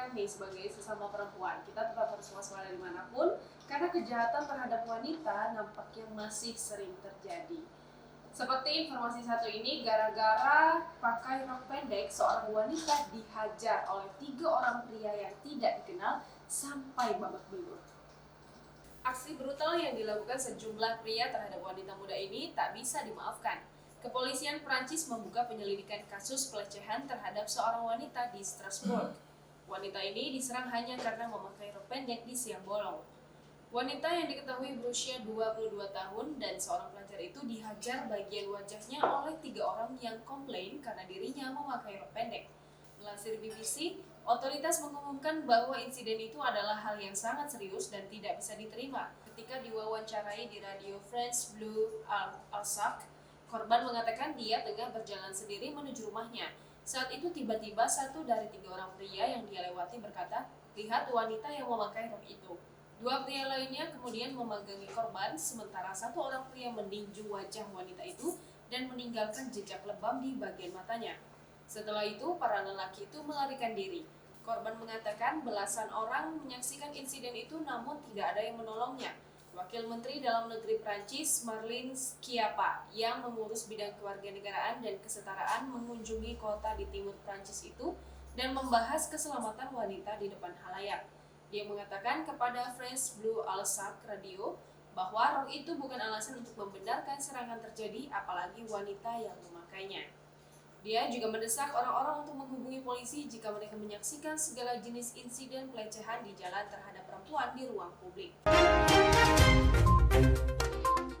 mengingatkan nih sebagai sesama perempuan, kita tetap harus waspada dimanapun karena kejahatan terhadap wanita nampaknya masih sering terjadi. Seperti informasi satu ini, gara-gara pakai rok pendek, seorang wanita dihajar oleh 3 orang pria yang tidak dikenal sampai babak belur. Aksi brutal yang dilakukan sejumlah pria terhadap wanita muda ini tak bisa dimaafkan. Kepolisian Prancis membuka penyelidikan kasus pelecehan terhadap seorang wanita di Strasbourg. Wanita ini diserang hanya karena memakai rok pendek di siang bolong. Wanita yang diketahui berusia 22 tahun dan seorang pelajar itu dihajar bagian wajahnya oleh 3 orang yang komplain karena dirinya memakai rok pendek. Melansir BBC, otoritas mengumumkan bahwa insiden itu adalah hal yang sangat serius dan tidak bisa diterima. Ketika diwawancarai di radio France Bleu Alsace, korban mengatakan dia tengah berjalan sendiri menuju rumahnya. Saat itu tiba-tiba satu dari 3 orang pria yang dia lewati berkata, "Lihat wanita yang memakai rok itu." 2 pria lainnya kemudian memegangi korban, sementara 1 orang pria meninju wajah wanita itu dan meninggalkan jejak lebam di bagian matanya. Setelah itu, para lelaki itu melarikan diri. Korban mengatakan belasan orang menyaksikan insiden itu namun tidak ada yang menolongnya. Wakil Menteri Dalam Negeri Prancis, Marlene Schiappa, yang mengurus bidang kewarganegaraan dan kesetaraan mengunjungi kota di timur Prancis itu dan membahas keselamatan wanita di depan halayak. Dia mengatakan kepada France Bleu Alsace Radio bahwa rok itu bukan alasan untuk membenarkan serangan terjadi, apalagi wanita yang memakainya. Dia juga mendesak orang-orang untuk menghubungi polisi jika mereka menyaksikan segala jenis insiden pelecehan di jalan terhadap perempuan di ruang publik.